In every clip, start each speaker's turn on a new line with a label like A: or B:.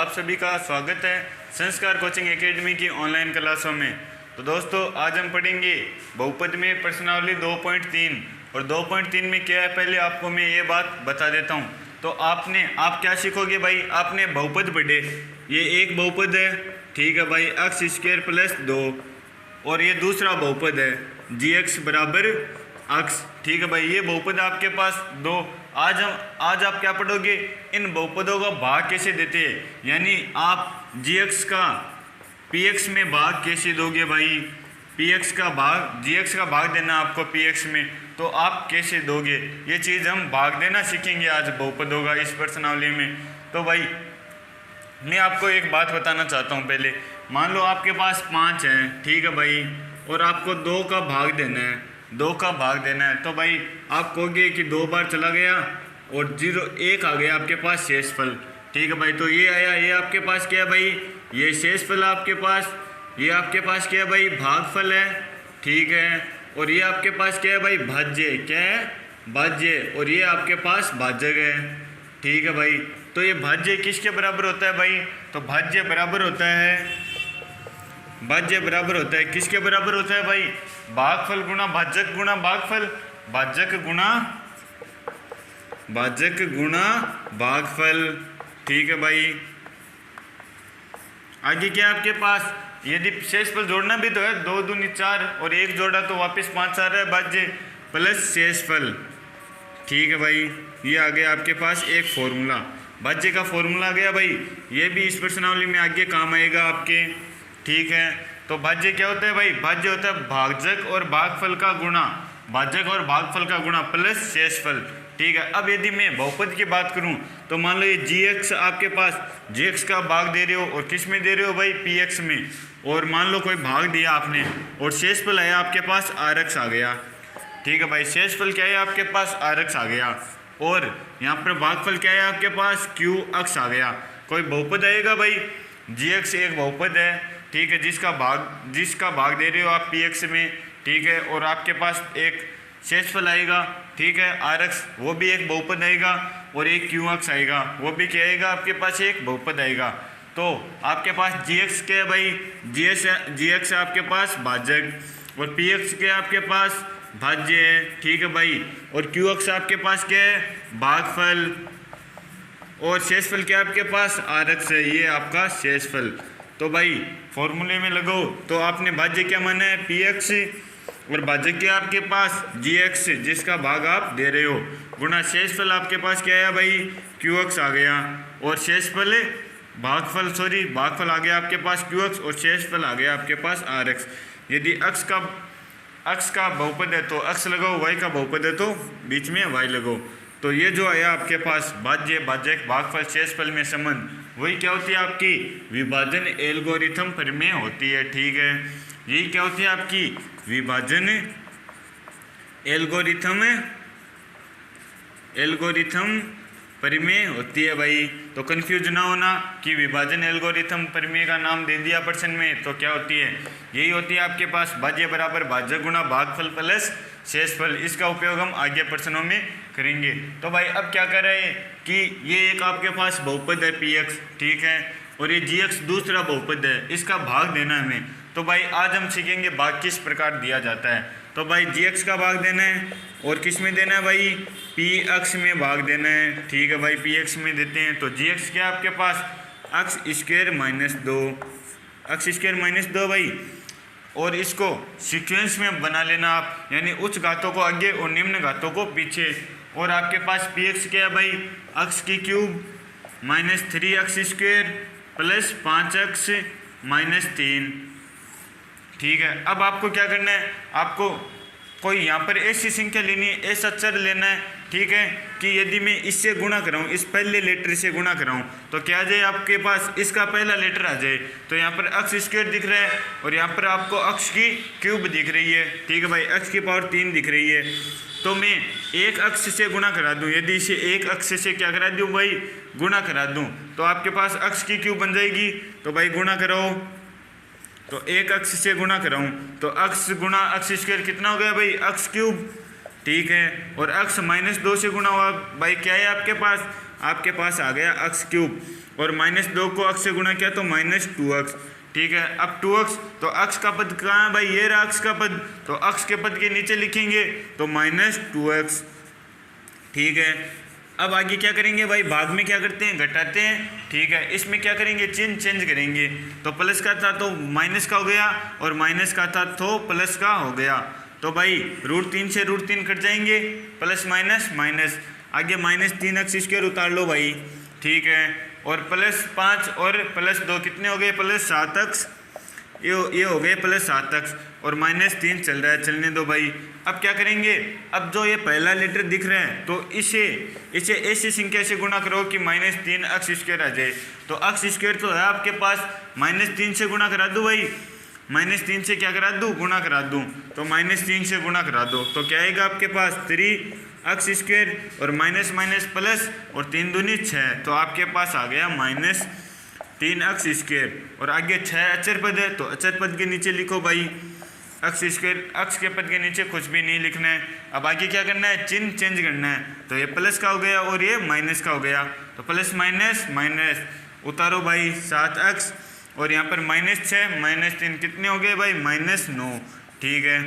A: आप सभी का स्वागत है संस्कार कोचिंग एकेडमी की ऑनलाइन क्लासों में। तो दोस्तों आज हम पढ़ेंगे बहुपद में प्रश्नावली 2.3 और 2.3 में क्या है पहले आपको मैं ये बात बता देता हूँ। तो आप क्या सीखोगे भाई, आपने बहुपद पढ़े, ये एक बहुपद है, ठीक है भाई, एक्स स्क्वायर प्लस 2 और ये दूसरा बहुपद है जी एक्स बराबर एक्स, ठीक है भाई, ये बहुपद आपके पास दो। आज आप क्या पढ़ोगे, इन बहुपदों का भाग कैसे देते हैं, यानी आप जी एक्स का पी एक्स में भाग कैसे दोगे भाई, पी एक्स का भाग जी एक्स का भाग देना आपको पी एक्स में, तो आप कैसे दोगे, ये चीज़ हम भाग देना सीखेंगे आज बहुपदों का इस प्रश्नावली में। तो भाई मैं आपको एक बात बताना चाहता हूँ पहले, मान लो आपके पास 5 हैं, ठीक है भाई, और आपको 2 का भाग देना है, 2 का भाग देना है। तो भाई आप कहोगे कि 2 बार चला गया और 1 आ गया आपके पास शेषफल, ठीक है भाई, तो ये आया, ये आपके पास क्या है भाई, ये शेषफल आपके पास, ये आपके पास क्या है भाई, भागफल है, ठीक है, और ये आपके पास क्या है भाई, भाज्य, क्या है, भाज्य, और ये आपके पास भाजक है, ठीक है भाई। तो ये भाज्य किसके बराबर होता है भाई, तो भाज्य बराबर होता है, भाज्य बराबर होता है किसके बराबर होता है भाई, भागफल गुणा भाजक गुणा भागफल, भाजक गुणा भागफल, ठीक है भाई। आगे क्या आपके पास, यदि शेषफल जोड़ना भी तो है, 2 दूनी 4 और 1 जोड़ा तो वापस 5 आ रहा है, भाज्य प्लस शेषफल, ठीक है भाई। ये आ गया आपके पास एक फॉर्मूला, भाज्य का फॉर्मूला आ गया भाई, ये भी इस प्रश्नावली में आगे काम आएगा आपके, ठीक है। तो भाज्य क्या होता है भाई, भाज्य होता है भाजक और भागफल का गुणा, भाजक और भागफल का गुणा प्लस शेषफल, ठीक है। अब यदि मैं बहुपद की बात करूं तो मान लो ये जी एक्स आपके पास, जी एक्स का भाग दे रहे हो और किस में दे रहे हो भाई, पी एक्स में, और मान लो कोई भाग दिया आपने और शेषफल आया आपके पास आर एक्स आ गया, ठीक है भाई, शेषफल क्या है आपके पास आर एक्स आ गया, और यहाँ पर भागफल क्या है आपके पास क्यू एक्स आ गया। कोई बहुपद आएगा भाई, जी एक्स एक बहुपद है, ठीक है, जिसका भाग दे रहे हो आप पी एक्स में, ठीक है, और आपके पास एक शेषफल आएगा, ठीक है, आर एक्स, वो भी एक बहुपद आएगा, और एक क्यू एक्स आएगा, वो भी क्या आएगा आपके पास, एक बहुपद आएगा। तो आपके पास जी एक्स क्या है भाई, जी एक्स आपके पास भाजक, और पी एक्स क्या है आपके पास भाज्य है, ठीक है भाई, और क्यू एक्स आपके पास क्या है भागफल, और शेषफल क्या आपके पास आर एक्स है, ये आपका शेषफल। तो भाई फॉर्मूले में लगो तो आपने भाज्य क्या माना है पी एक्स, और भाजक क्या आपके पास जी एक्स जिसका भाग आप दे रहे हो, गुणा शेषफल आपके पास क्या है भाई क्यू एक्स आ गया, और शेषफल भागफल आ गया आपके पास क्यू एक्स, और शेषफल आ गया आपके पास आर एक्स। यदि एक्स का बहुपद है तो एक्स लगाओ, वाई का बहुपद है तो बीच में वाई लगाओ। तो ये जो आया आपके पास भाज्य भाजक भागफल शेषफल में संबंध, वही क्या होती है आपकी विभाजन एल्गोरिथम प्रमेय होती है, ठीक है, यही क्या होती है आपकी विभाजन एल्गोरिथम प्रमेय होती है भाई। तो कंफ्यूज ना होना कि विभाजन एल्गोरिथम प्रमेय का नाम दे दिया प्रश्न में, तो क्या होती है, यही होती है आपके पास भाज्य बराबर भाजक गुणा भागफल प्लस शेषफल। इसका उपयोग हम आगे प्रश्नों में करेंगे। तो भाई अब क्या कर रहे हैं कि ये एक आपके पास बहुपद है पी एक्स, ठीक है, और ये जी एक्स दूसरा बहुपद है, इसका भाग देना है हमें। तो भाई आज हम सीखेंगे भाग किस प्रकार दिया जाता है। तो भाई जी एक्स का भाग देना है, और किस में देना है भाई, पी एक्स में भाग देना है, ठीक है भाई, पी एक्स में देते हैं। तो जी एक्स क्या आपके पास एक्स स्क्वायर माइनस 2 भाई, और इसको सीक्वेंस में बना लेना आप, यानी उच्च घातों को आगे और निम्न घातों को पीछे। और आपके पास पी एक्स क्या है भाई, एक्स की cube minus 3x square plus 5x minus 3, ठीक है। अब आपको क्या करना है, आपको कोई यहाँ पर ऐसी संख्या लेनी है, ऐसा चर लेना है, ठीक है, कि यदि मैं इससे गुणा कराऊँ, इस पहले लेटर से गुणा कराऊँ, तो क्या आ जाए आपके पास, इसका पहला लेटर आ जाए। तो यहाँ पर एक्स स्क्वायर दिख रहा है, और यहाँ पर आपको एक्स की क्यूब दिख रही है, ठीक है भाई, एक्स की पावर 3 दिख रही है। तो मैं एक अक्ष से गुणा करा दूं, यदि इसे एक अक्ष से क्या करा दूं भाई, गुणा करा दूं, तो आपके पास अक्ष की क्यूब बन जाएगी। तो भाई गुणा कराओ, तो एक अक्ष से गुणा कराऊं तो अक्ष गुणा अक्ष स्क्वायर कितना हो गया भाई, अक्ष क्यूब, ठीक है। और अक्ष -2 से गुणा हुआ भाई, क्या है आपके पास आ गया अक्ष क्यूब। और -2 को अक्स से गुणा किया तो -2x। ठीक है, अब 2x तो अक्स का पद कहाँ है भाई, ये रहा अक्स का पद, तो अक्स के पद के नीचे लिखेंगे तो -2x। ठीक है, अब आगे क्या करेंगे भाई, भाग में क्या करते हैं, घटाते हैं। ठीक है, इसमें क्या करेंगे, चिन्ह चेंज करेंगे, तो प्लस का था तो माइनस का हो गया और माइनस का था तो प्लस का हो गया। तो भाई √3 से √3 कट जाएंगे, प्लस माइनस माइनस, आगे -3x² उतार लो भाई। ठीक है, और +5 और +2 कितने हो गए, +7x, ये हो गए +7x, और -3 चल रहा है, चलने दो भाई। अब क्या करेंगे, अब जो ये पहला लेटर दिख रहे हैं तो इसे ऐसी संख्या से गुणा करो कि -3x² आ जाए। तो x² तो है आपके पास, -3 से गुणा करा दो भाई, -3 से क्या करा दूँ, गुणा करा दूँ, तो -3 से गुणा करा दो तो क्या आएगा आपके पास 3x² और माइनस माइनस प्लस और 3 दूनी 6, तो आपके पास आ गया -3x²। और आगे 6 अचर पद है तो अचर पद के नीचे लिखो भाई x², x के पद के नीचे कुछ भी नहीं लिखना है। अब आगे क्या करना है, चिन्ह चेंज करना है, तो ये प्लस का हो गया और ये माइनस का हो गया, तो प्लस माइनस माइनस उतारो भाई 7x, और यहाँ पर -6 -3 कितने हो गए भाई, -9। ठीक है,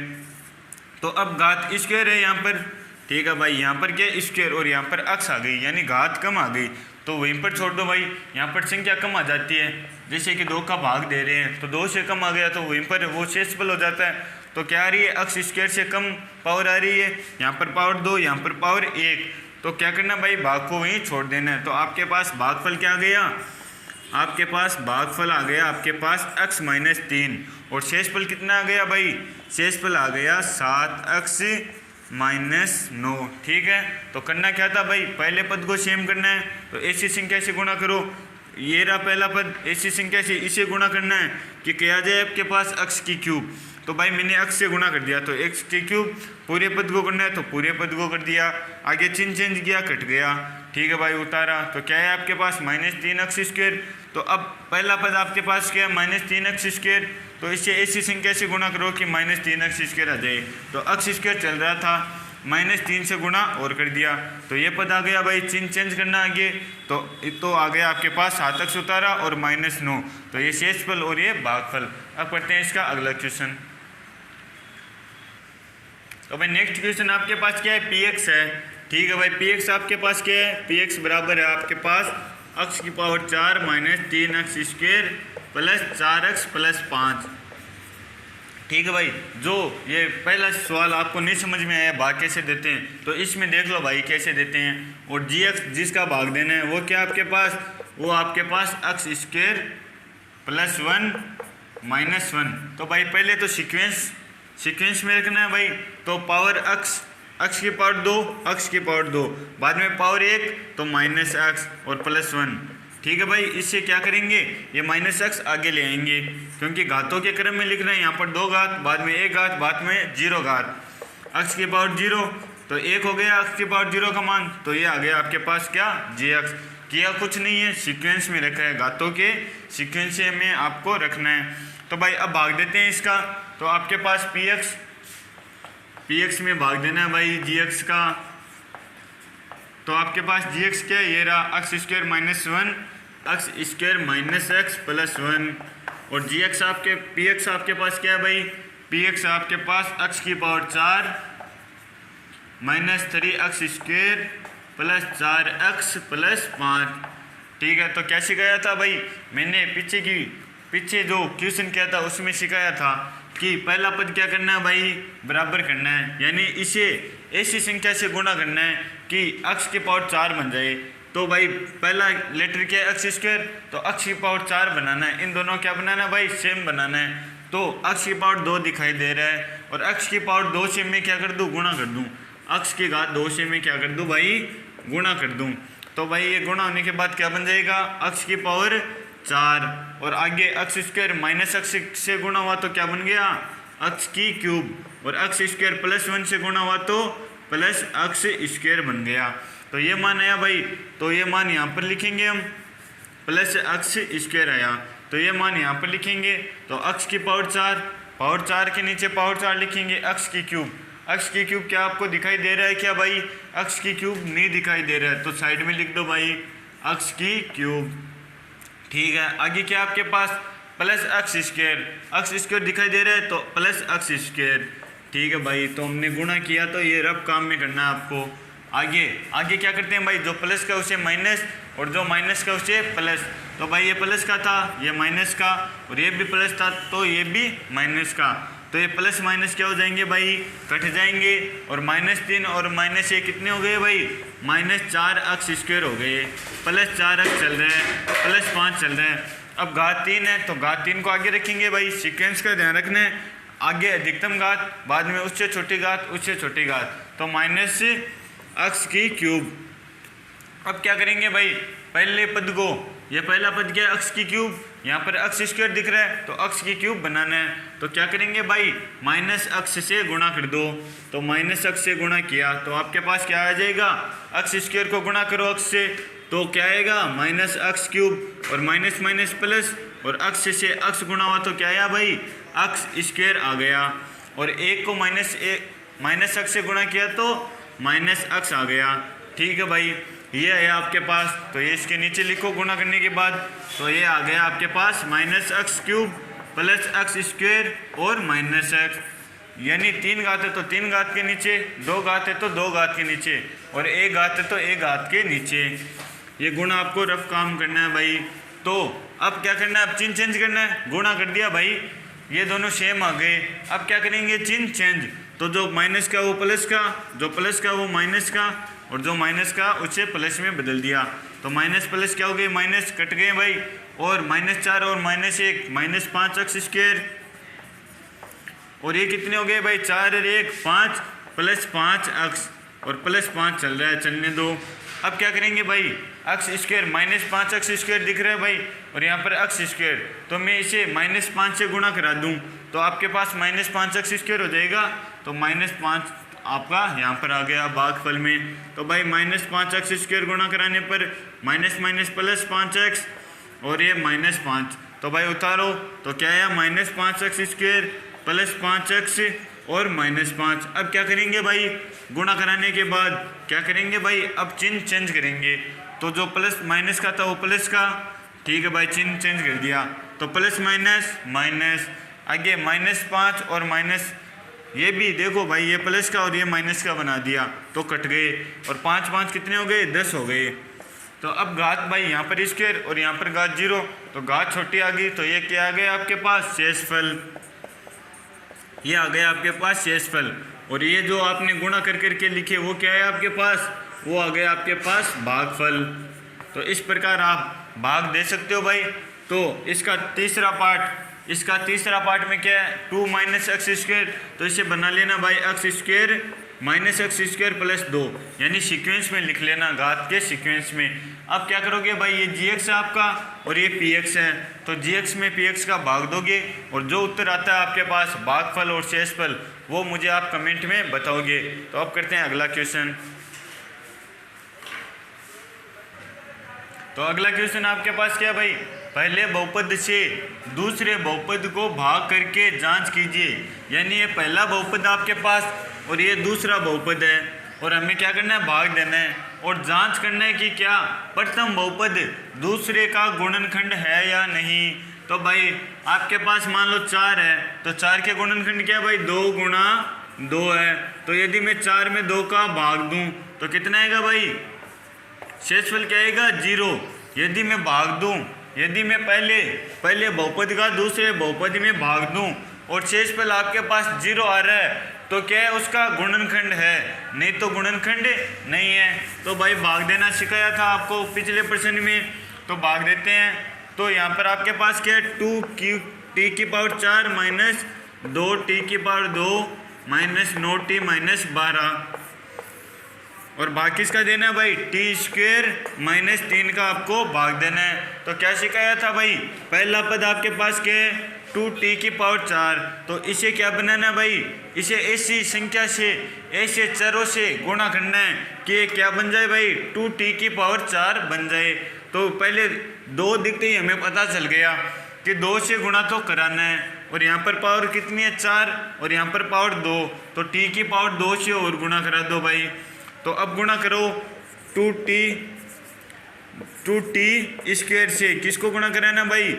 A: तो अब घात स्क्वायर है यहाँ पर। ठीक है भाई, यहाँ पर क्या स्क्वायर और यहाँ पर x आ गई, यानी घात कम आ गई, तो वहीं पर छोड़ दो भाई, यहाँ पर संख्या कम आ जाती है। जैसे कि 2 का भाग दे रहे हैं तो 2 से कम आ गया तो वहीं पर वो शेषफल हो जाता है। तो क्या आ रही है, x² से कम पावर आ रही है, यहाँ पर पावर 2, यहाँ पर पावर 1, तो क्या करना भाई, भाग को वहीं छोड़ देना है। तो आपके पास भागफल क्या आ गया, आपके पास भागफल आ गया आपके पास x - 3, और शेषफल कितना आ गया भाई, शेषफल आ गया 7x - 9। ठीक है, तो करना क्या था भाई, पहले पद को सेम करना है, तो ऐसी संख्या से गुणा करो, ये रहा पहला पद, ऐसी संख्या से इसे गुणा करना है कि क्या आ जाए आपके पास x³। तो भाई मैंने x से गुणा कर दिया तो x³ पूरे पद को करना है तो पूरे पद को कर दिया, आगे चिन्ह चेंज किया, कट गया। ठीक है भाई, उतारा तो क्या है आपके पास -3x²। तो अब पहला पद आपके पास क्या है, -3x², तो इससे ऐसी संख्या से गुणा करो कि -3x² आ जाए। तो x² चल रहा था, -3 से गुणा और कर दिया, तो ये पद आ गया भाई, चिन्ह चेंज करना आगे, तो आ गया आपके पास 7x उतारा और -9, तो ये शेषफल और ये भागफल। अब करते हैं इसका अगला क्वेश्चन। तो भाई नेक्स्ट क्वेश्चन आपके पास क्या है, px है। ठीक है भाई, px आपके पास क्या है, px बराबर है आपके पास x⁴ -3x² + 4x + 5। ठीक है भाई, जो ये पहला सवाल आपको नहीं समझ में आया भाग कैसे देते हैं, तो इसमें देख लो भाई कैसे देते हैं। और gx जिसका भाग देना है वो क्या आपके पास, वो आपके पास x² + 1 - 1। तो भाई पहले तो सीक्वेंस में रखना है भाई, तो पावर x⁴ 2, बाद में पावर 1 तो -x और +1। ठीक है भाई, इससे क्या करेंगे, ये -x आगे ले आएंगे क्योंकि घातों के क्रम में लिख रहे हैं, यहाँ पर 2 घात, बाद में 1 घात, बाद में 0 घात, x⁴ तो 1 हो गया x⁴ का मान, तो ये आ गया आपके पास क्या, jx। किया कुछ नहीं है, सीक्वेंस में रखा है, घातों के सीक्वेंस में आपको रखना है। तो भाई अब भाग देते हैं इसका, तो आपके पास px में भाग देना है भाई gx का, तो आपके पास gx क्या है, ये रहा x² - 1 x² - x + 1, और px आपके पास क्या है भाई, px आपके पास x⁴ -3x² + 4x + 5। ठीक है, तो क्या सिखाया था भाई, मैंने पीछे जो क्वेश्चन किया था उसमें सिखाया था कि पहला पद क्या करना है भाई, बराबर करना है, यानी इसे ऐसी संख्या से गुणा करना है कि x⁴ बन जाए। तो भाई पहला लेटर क्या है, x², तो x⁴ बनाना है, इन दोनों क्या बनाना है भाई, सेम बनाना है। तो x⁴ दिखाई दे रहा है और x⁴ से मैं क्या कर दूँ, गुणा कर दूँ, x⁻² से मैं क्या कर दूँ भाई, गुणा कर दूँ। तो भाई ये गुणा होने के बाद क्या बन जाएगा, x⁴ और आगे x² -x से गुणा हुआ तो क्या बन गया, x³ और x² + 1 से गुणा हुआ तो +x² बन गया। तो ये मान आया भाई, तो ये मान यहाँ पर लिखेंगे हम, +x² आया, तो ये मान यहाँ पर लिखेंगे, तो x⁴ पावर 4 के नीचे पावर 4 लिखेंगे, x³ क्या आपको दिखाई दे रहा है क्या भाई, x³ नहीं दिखाई दे रहा है, तो साइड में लिख दो भाई x³। ठीक है, आगे क्या आपके पास प्लस एक्स स्क्वायर दिखाई दे रहा है, तो प्लस एक्स स्क्वायर। ठीक है भाई, तो हमने गुणा किया, तो ये रफ काम में करना है आपको। आगे क्या करते हैं भाई, जो प्लस का उसे माइनस और जो माइनस का उसे प्लस। तो भाई ये प्लस का था, ये माइनस का, और ये भी प्लस था तो ये भी माइनस का। तो ये प्लस माइनस क्या हो जाएंगे भाई, कट जाएंगे। और -3 और -1 कितने हो गए भाई, -4 स्क्वायर हो गए। प्लस 4 चल रहा है, प्लस 5 चल रहा है। अब घात 3 है, तो घात 3 को आगे रखेंगे भाई, सीक्वेंस का ध्यान रखना है। आगे अधिकतम घात, बाद में उससे छोटी घात, उससे छोटी घात, तो -x³। अब क्या करेंगे भाई, पहले पद को, ये पहला पद क्या है, x³, यहाँ पर x² दिख रहा है, तो x³ बनाना है। तो क्या करेंगे भाई, -x से गुणा कर दो। तो -x से गुणा किया तो आपके पास क्या आ जाएगा, x² को गुणा करो x से, तो क्या आएगा -x³ और माइनस माइनस प्लस, और x से x गुणा हुआ तो क्या आया भाई, x² आ गया। और एक को -x से गुणा किया तो -x आ गया। ठीक है भाई, ये है आपके पास, तो ये इसके नीचे लिखो गुणा करने के बाद, तो ये आ गया आपके पास -x³ प्लस x² और -x, यानी 3 घात है तो 3 घात के नीचे, 2 घात है तो 2 घात के नीचे, और 1 घात है तो 1 घात के नीचे। ये गुणा आपको रफ काम करना है भाई। तो अब क्या करना है, अब चिन्ह चेंज करना है। गुणा कर दिया भाई, ये दोनों सेम आ गए। अब क्या करेंगे, चिन्ह चेंज। तो जो माइनस का वो प्लस का, जो प्लस का वो माइनस का, और जो माइनस का उसे प्लस में बदल दिया। तो माइनस प्लस क्या हो गए, माइनस कट गए भाई, और -4 और -1 -5x², और ये कितने हो गए भाई, 4 और 1 5 प्लस 5x, और प्लस 5 चल रहा है, चलने दो। अब क्या करेंगे भाई, x² -5x² दिख रहा है भाई, और यहाँ पर x², तो मैं इसे -5 से गुणा करा दूँ तो आपके पास -5x² हो जाएगा। तो -5 आपका यहाँ पर आ गया भागफल में। तो भाई -5x² गुणा कराने पर माइनस माइनस प्लस 5x, और ये -5, तो भाई उतारो तो क्या आया, -5x² प्लस 5x और -5। अब क्या करेंगे भाई, गुणा कराने के बाद क्या करेंगे भाई, अब चिन्ह चेंज करेंगे। तो जो प्लस माइनस का था वो प्लस का, ठीक है भाई, चिन्ह चेंज कर दिया, तो प्लस माइनस माइनस, आगे -5 और माइनस, ये भी देखो भाई, ये प्लस का और ये माइनस का बना दिया, तो कट गए, और 5 5 कितने हो गए, 10 हो गए। तो अब घात भाई यहाँ पर स्क्वायर और यहाँ पर घात 0, तो घात छोटी आ गई, तो ये क्या आ गया आपके पास, शेषफल। ये आ गया आपके पास शेषफल। और ये जो आपने गुणा कर करके लिखे वो क्या है आपके पास, वो आ गया आपके पास भागफल। तो इस प्रकार आप भाग दे सकते हो भाई। तो इसका तीसरा पार्ट में क्या है, 2 - x², तो इसे बना लेना भाई, x² -x² प्लस 2, यानी सीक्वेंस में लिख लेना, घात के सीक्वेंस में। अब क्या करोगे भाई, ये gx है आपका और ये px है, तो gx में px का भाग दोगे, और जो उत्तर आता है आपके पास भागफल और शेषफल, वो मुझे आप कमेंट में बताओगे। तो अब करते हैं अगला क्वेश्चन। तो अगला क्वेश्चन आपके पास क्या है भाई, पहले बहुपद से दूसरे बहुपद को भाग करके जांच कीजिए। यानी ये पहला बहुपद आपके पास और ये दूसरा बहुपद है, और हमें क्या करना है, भाग देना है, और जांच करना है कि क्या प्रथम बहुपद दूसरे का गुणनखंड है या नहीं। तो भाई आपके पास मान लो 4 है, तो 4 के गुणनखंड क्या है भाई, 2 × 2 है। तो यदि मैं 4 में 2 का भाग दूं तो कितना आएगा भाई, शेषफल क्या आएगा, 0। यदि मैं भाग दूं, यदि मैं पहले बहुपद का दूसरे बहुपद में भाग दूं और शेषफल आपके पास 0 आ रहा है, तो क्या है, उसका गुणनखंड है, नहीं तो गुणनखंड नहीं है। तो भाई भाग देना सिखाया था आपको पिछले प्रश्न में, तो भाग देते हैं। तो यहाँ पर आपके पास क्या है, 2t⁴ minus 2t⁴ minus 9t - 12, और भाग किसका देना है भाई, t² - 3 का आपको भाग देना है। तो क्या सिखाया था भाई, पहला पद आपके पास क्या है, 2t⁴, तो इसे क्या बनाना है भाई, इसे ऐसी संख्या से, ऐसे चरों से गुणा करना है कि ये क्या बन जाए भाई, 2t⁴ बन जाए। तो पहले 2 दिखते ही हमें पता चल गया कि 2 से गुणा तो कराना है, और यहाँ पर पावर कितनी है, 4, और यहाँ पर पावर 2, तो t⁴ से और गुणा करा दो भाई। तो अब गुणा करो, 2t 2t² से किसको गुणा कराना भाई,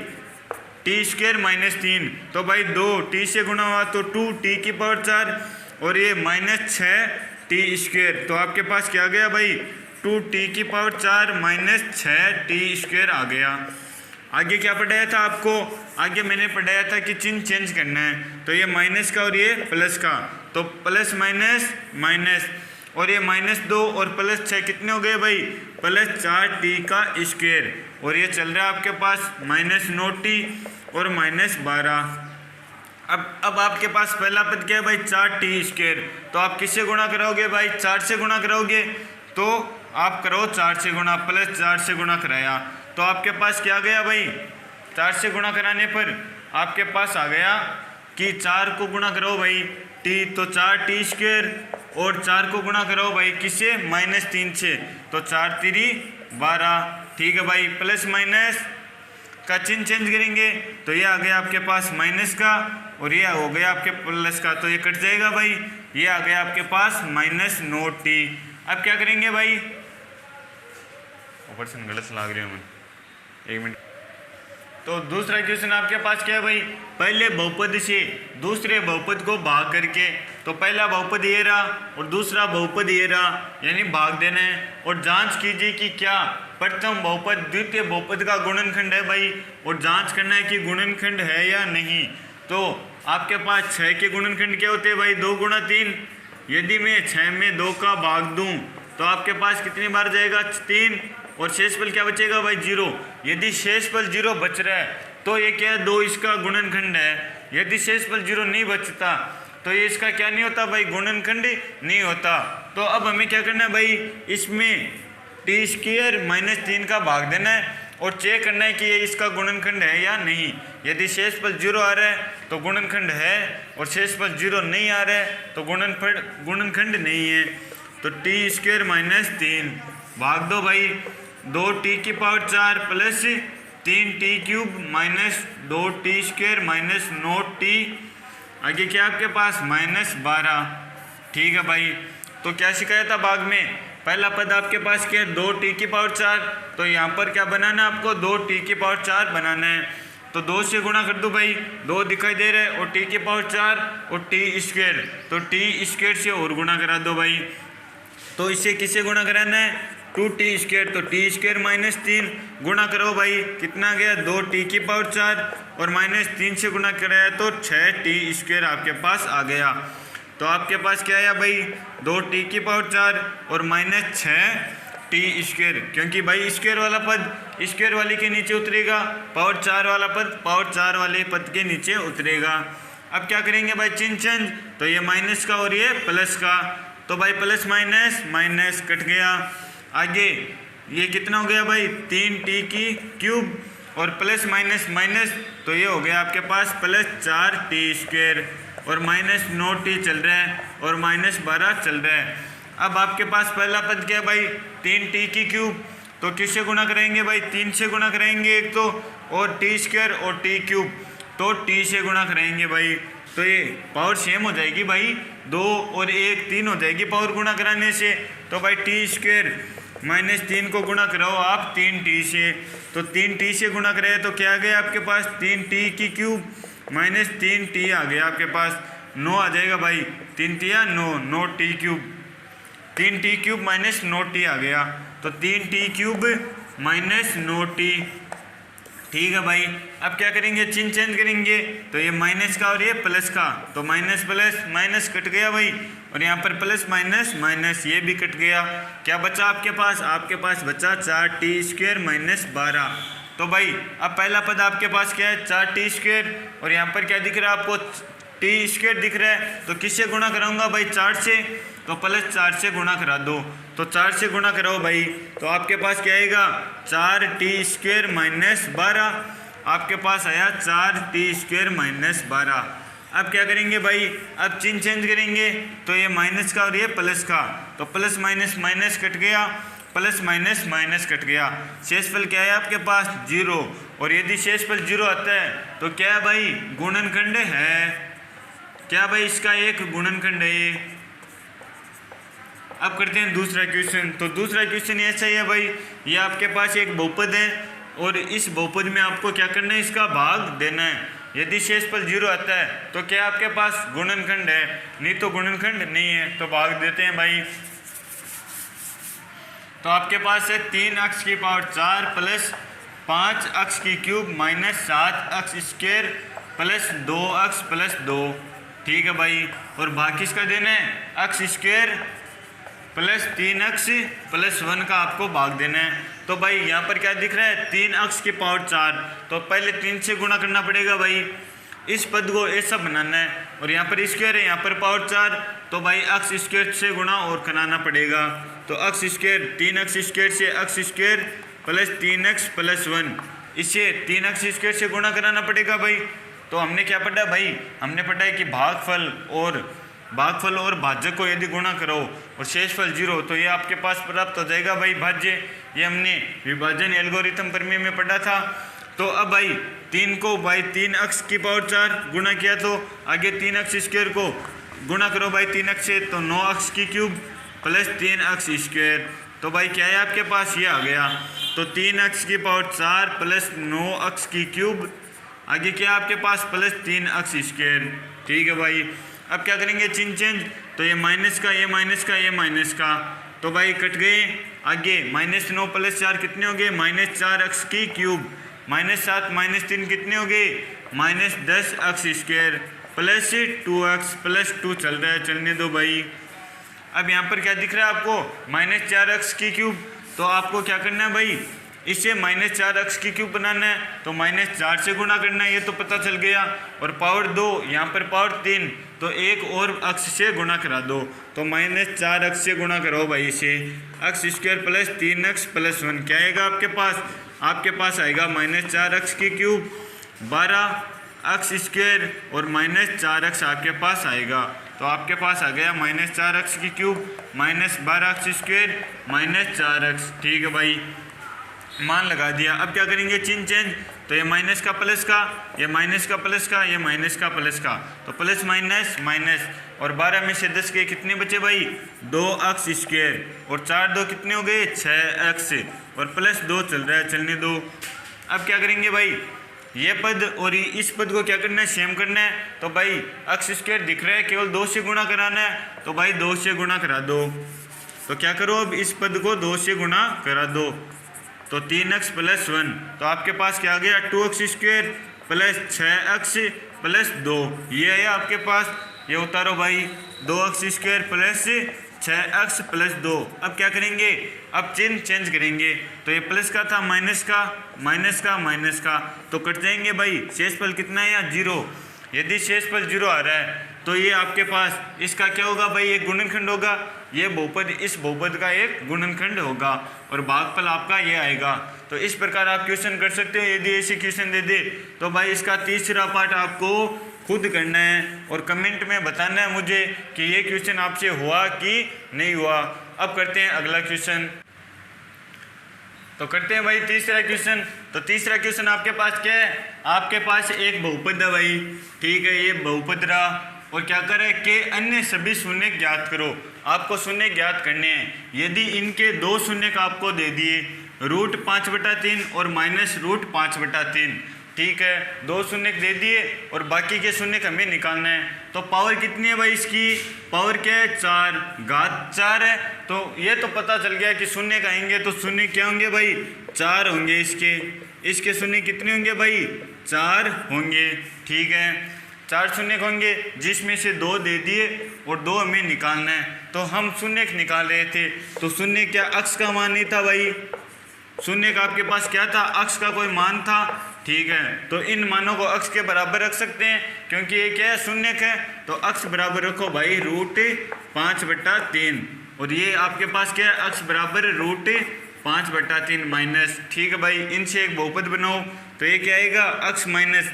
A: t² माइनस 3, तो भाई 2t से गुणा हुआ तो 2t⁴ और ये -6t², तो आपके पास क्या गया भाई 2t⁴ माइनस 6t² आ गया। आगे क्या पढ़ाया था आपको, आगे मैंने पढ़ाया था कि चिन्ह चेंज करना है, तो ये माइनस का और ये प्लस का, तो प्लस माइनस माइनस और ये -2 और +6 कितने हो गए भाई, +4t², और ये चल रहा है आपके पास -9t और -12। अब आपके पास पहला पद क्या है भाई 4t², तो आप किससे गुणा कराओगे भाई, 4 से गुणा कराओगे, तो आप करो 4 से गुणा, +4 से गुणा कराया, तो आपके पास क्या गया भाई, 4 से गुणा कराने पर आपके पास आ गया कि 4 को गुणा करो भाई t, तो 4t² और 4 को गुणा करो भाई किससे, -3 से, तो 4 3 12। ठीक है भाई, प्लस माइनस का चिन्ह चेंज करेंगे तो ये आ गया आपके पास माइनस का और ये हो गया आपके प्लस का, तो ये कट जाएगा भाई, ये आ गया आपके पास -9t। अब क्या करेंगे भाई, ऑपरेशन गलत लाग रहे हैं, 1 मिनट। तो दूसरा क्वेश्चन आपके पास क्या है भाई, पहले बहुपद से दूसरे बहुपद को भाग करके, तो पहला बहुपद ये रहा और दूसरा बहुपद ये रहा, यानी भाग देना है और जांच कीजिए कि क्या प्रथम बहुपद द्वितीय बहुपद का गुणनखंड है भाई, और जांच करना है कि गुणनखंड है या नहीं। तो आपके पास 6 के गुणनखंड क्या होते हैं भाई, 2 गुणा 3, यदि मैं 6 में 2 का भाग दूं तो आपके पास कितनी बार जाएगा 3, और शेषफल क्या बचेगा भाई 0। यदि शेषफल 0 बच रहा है तो ये क्या है 2 इसका गुणनखंड है, यदि शेषफल 0 नहीं बचता तो ये इसका क्या नहीं होता भाई, गुणनखंड नहीं होता। तो अब हमें क्या करना है भाई, इसमें t² माइनस 3 का भाग देना है और चेक करना है कि ये इसका गुणनखंड है या नहीं। यदि शेषफल 0 आ रहा है तो गुणनखंड है, और शेषफल 0 नहीं आ रहा है तो गुणनखंड नहीं है। तो t² माइनस 3 भाग दो भाई 2t⁴ plus 3t³ minus 2t² minus 9t, आगे क्या आपके पास -12। ठीक है भाई, तो क्या सिखाया था भाग में, पहला पद आपके पास क्या है 2t⁴, तो यहाँ पर क्या बनाना है आपको 2t⁴ बनाना है, तो 2 से गुणा कर दो भाई, 2 दिखाई दे रहा है और t⁴ और t², तो t² से और गुणा करा दो भाई, तो इसे किससे गुणा कराना है 2t², तो t² माइनस 3 गुणा करो भाई, कितना गया 2t⁴ और -3 से गुणा कराया तो 6t² आपके पास आ गया। तो आपके पास क्या आया भाई 2t⁴ और -6t², क्योंकि भाई स्क्वायर वाला पद स्क्वायर वाले के नीचे उतरेगा, पावर 4 वाला पद पावर 4 वाले पद के नीचे उतरेगा। अब क्या करेंगे भाई चिन्ह चेंज, तो ये माइनस का और ये प्लस का, तो भाई प्लस माइनस माइनस कट गया। आगे ये कितना हो गया भाई 3t³ और प्लस माइनस माइनस, तो ये हो गया आपके पास +4t² और -9t चल रहा है और -12 चल रहा है। अब आपके पास पहला पद क्या है भाई 3t³, तो किससे गुणा करेंगे भाई 3 से गुणा करेंगे एक तो, और t² और t³, तो t से गुणा करेंगे भाई, तो ये पावर सेम हो जाएगी भाई, 2 और 1 3 हो जाएगी पावर गुणा कराने से। तो भाई t² माइनस 3 को गुणा कराओ आप 3t से, तो 3t से गुणा कराए तो क्या आ गया आपके पास 3t³ माइनस 3t आ गया आपके पास, 9 आ जाएगा भाई, 3 तिया 9, 9t³ 3t³ माइनस 9t आ गया, तो 3t³ माइनस 9t। ठीक है भाई, अब क्या करेंगे चिन्ह चेंज करेंगे, तो ये माइनस का और ये प्लस का, तो माइनस प्लस माइनस कट गया भाई, और यहाँ पर प्लस माइनस माइनस ये भी कट गया। क्या बचा आपके पास बचा 4t² माइनस 12। तो भाई अब पहला पद आपके पास क्या है 4t², और यहाँ पर क्या दिख रहा है आपको t² दिख रहा है, तो किससे गुणा कराऊंगा भाई 4 से, तो +4 से गुणा करा दो, तो 4 से गुणा कराओ भाई, तो आपके पास क्या आएगा 4t² माइनस 12, आपके पास आया 4t² माइनस 12। अब क्या करेंगे भाई, अब चिन्ह चेंज करेंगे, तो ये माइनस का और ये प्लस का, तो प्लस माइनस माइनस कट गया, प्लस माइनस माइनस कट गया, शेषफल क्या है आपके पास 0, और यदि शेषफल 0 आता है तो क्या है भाई गुणनखंड है, क्या भाई इसका एक गुणनखंड है, अब करते हैं दूसरा क्वेश्चन। तो दूसरा क्वेश्चन ऐसा ही है भाई, ये आपके पास एक बहुपद है और इस बहुपद में आपको क्या करना है, इसका भाग देना है। यदि शेषफल 0 आता है तो क्या आपके पास गुणनखंड है, नहीं तो गुणनखंड नहीं है। तो भाग देते हैं भाई। तो आपके पास है 3x की पावर 4 प्लस 5x की cube minus 7x square plus 2x plus 2। ठीक है भाई, और भाग किसका देना है, x square plus 3x plus 1 का आपको भाग देना है। तो भाई यहाँ पर क्या दिख रहा है, 3x की पावर 4, तो पहले 3 से गुणा करना पड़ेगा भाई, इस पद को ऐसा बनाना है। और यहाँ पर स्क्वायर है, यहाँ पर पावर 4, तो भाई x स्क्वायर से गुणा और कराना पड़ेगा। तो x स्क्वायर 3x स्क्वायर से x square plus 3x plus 1, इसे 3x स्क्वायर से गुणा कराना पड़ेगा भाई। तो हमने क्या पढ़ा भाई, हमने पढ़ा है कि भागफल और भाजक को यदि गुणा करो और शेषफल 0 तो ये आपके पास प्राप्त हो जाएगा भाई भाज्य। ये हमने विभाजन एल्गोरिथम प्रमेय में पढ़ा था। तो अब भाई 3 को भाई 3x की पावर 4 गुणा किया, तो आगे 3x स्क्वायर को गुणा करो भाई 3x से, तो 9x की क्यूब प्लस 3x स्क्वायर। तो भाई क्या है आपके पास, ये आ गया। तो 3x की पावर 4 प्लस 9x की क्यूब, आगे क्या आपके पास प्लस 3x स्क्वायर। ठीक है भाई, अब क्या करेंगे, चिन्ह चेंज, तो ये माइनस का, ये माइनस का, ये माइनस का, तो भाई कट गए। आगे माइनस 9 प्लस 4 कितने हो गए, माइनस 4x की क्यूब, माइनस 7 माइनस 3 कितने हो गए, minus 10x square plus 2x plus 2 चल रहा है, चलने दो भाई। अब यहाँ पर क्या दिख रहा है आपको, माइनस 4x की क्यूब, तो आपको क्या करना है भाई, इसे माइनस 4x की क्यूब बनाना है, तो माइनस 4 से गुणा करना है, ये तो पता चल गया। और पावर 2, यहाँ पर पावर 3, तो एक और अक्ष से गुणा करा दो, तो माइनस 4x से गुणा करो भाई इसे, x square plus 3x plus 1 क्या आएगा आपके पास, आपके पास आएगा माइनस 4x की क्यूब 12x स्क्वायर और माइनस 4x आपके पास आएगा। तो आपके पास आ गया माइनस 4x की cube minus 12x square minus 4x। ठीक है भाई, मान लगा दिया। अब क्या करेंगे, चिन्ह चेंज, तो ये माइनस का प्लस का, ये माइनस का प्लस का, ये माइनस का प्लस का, तो प्लस माइनस माइनस, और 12 में से 10 के कितने बचे भाई, 2x स्क्वायर, और 4 2 कितने हो गए, 6x, और प्लस 2 चल रहा है, चलने दो। अब क्या करेंगे भाई, ये पद और इस पद को क्या करना है, सेम करना है। तो भाई x स्क्वायर दिख रहा है, केवल 2 से गुणा कराना है, तो भाई 2 से गुणा करा दो। तो क्या करो, अब इस पद को 2 से गुणा करा दो, तो 3x प्लस 1, तो आपके पास क्या आ गया, 2x square plus 6x plus 2, ये है आपके पास। ये उतारो भाई, 2x square plus 6x plus 2। अब क्या करेंगे, अब चिन्ह चेंज करेंगे, तो ये प्लस का था माइनस का, माइनस का, माइनस का, तो कट जाएंगे भाई। शेषफल कितना है यहाँ, 0। यदि शेषफल 0 आ रहा है तो ये आपके पास इसका क्या होगा भाई, एक गुणनखंड होगा, ये बहुपद इस बहुपद का एक गुणनखंड होगा, और भागफल आपका ये आएगा। तो इस प्रकार आप क्वेश्चन कर सकते हो। यदि ऐसे क्वेश्चन दे दे तो भाई इसका तीसरा पार्ट आपको खुद करना है और कमेंट में बताना है मुझे कि ये क्वेश्चन आपसे हुआ कि नहीं हुआ। अब करते हैं अगला क्वेश्चन। तो करते हैं भाई तीसरा क्वेश्चन। तो तीसरा क्वेश्चन आपके पास क्या है, आपके पास एक बहुपद है भाई, ठीक है, ये बहुपद रहा, और क्या करें कि अन्य सभी शून्य ज्ञात करो। आपको शून्य ज्ञात करने हैं। यदि इनके 2 शून्य का आपको दे दिए, √5/3 और -√5/3, ठीक है, 2 शून्य दे दिए और बाकी के शून्य हमें निकालना है। तो पावर कितनी है भाई, इसकी पावर क्या है, 4, घात 4 है। तो ये तो पता चल गया कि शून्य का आएंगे तो शून्य क्या होंगे भाई, 4 होंगे। इसके शून्य कितने होंगे भाई, 4 होंगे, ठीक है, 4 शून्य होंगे, जिसमें से 2 दे दिए और 2 हमें निकालना है। तो हम शून्य निकाल रहे थे, तो शून्य क्या अक्ष का मान नहीं था भाई, शून्य का आपके पास क्या था, अक्ष का कोई मान था, ठीक है। तो इन मानों को अक्ष के बराबर रख सकते हैं क्योंकि ये क्या है, शून्य है। तो अक्ष बराबर रखो भाई √5/3, और ये आपके पास क्या है, अक्ष बराबर √5/3 माइनस, ठीक है भाई। इनसे एक बहुपद बनाओ, तो ये क्या आएगा, अक्ष माइनस,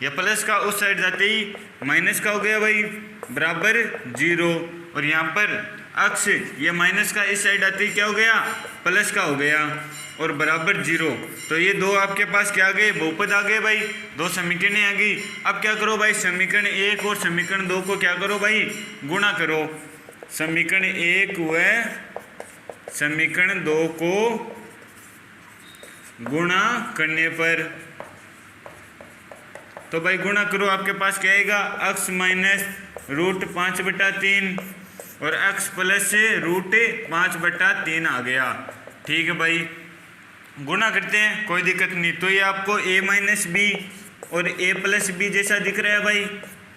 A: या प्लस का उस साइड जाते ही माइनस का हो गया भाई, बराबर 0, और यहाँ पर अक्ष ये माइनस का इस साइड आते ही क्या हो गया, प्लस का हो गया, और बराबर 0। तो ये 2 आपके पास क्या आ गए, बहुपद आ गए भाई, 2 समीकरणें आ गई। अब क्या करो भाई, समीकरण 1 और समीकरण 2 को क्या करो भाई, गुणा करो। समीकरण 1 व समीकरण 2 को गुणा करने पर, तो भाई गुणा करो, आपके पास क्या आएगा, x माइनस √5/3 और x प्लस √5/3 आ गया। ठीक है भाई, गुणा करते हैं, कोई दिक्कत नहीं। तो ये आपको a माइनस बी और a प्लस बी जैसा दिख रहा है भाई।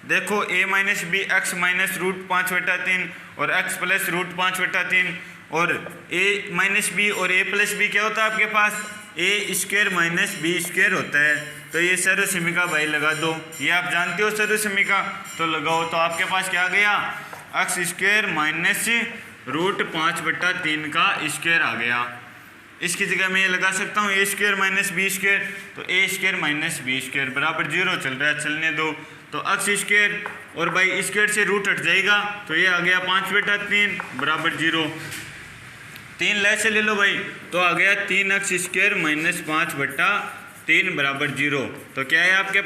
A: देखो a minus B x minus √5/3 और x प्लस √5/3 और a माइनस बी और a प्लस बी क्या होता है आपके पास, a square minus B square होता है। तो ये सर्वसमीका भाई लगा दो, ये आप जानते हो सर्वसमीका, तो लगाओ। तो आपके पास क्या आ गया, x स्क्वायर माइनस √5/3 का स्क्वायर आ गया। इसकी जगह मैं ये लगा सकता हूँ a square minus B square, तो a square minus B square बराबर 0 चल रहा है, चलने दो। तो x स्क्वायर और भाई स्क्वायर से रूट हट जाएगा, तो ये आ गया 5/3 बराबर 0। 3 ले से ले लो भाई, तो आ गया 3x स्क्वायर माइनस 5/3 बराबर 0। तो क्या है आपके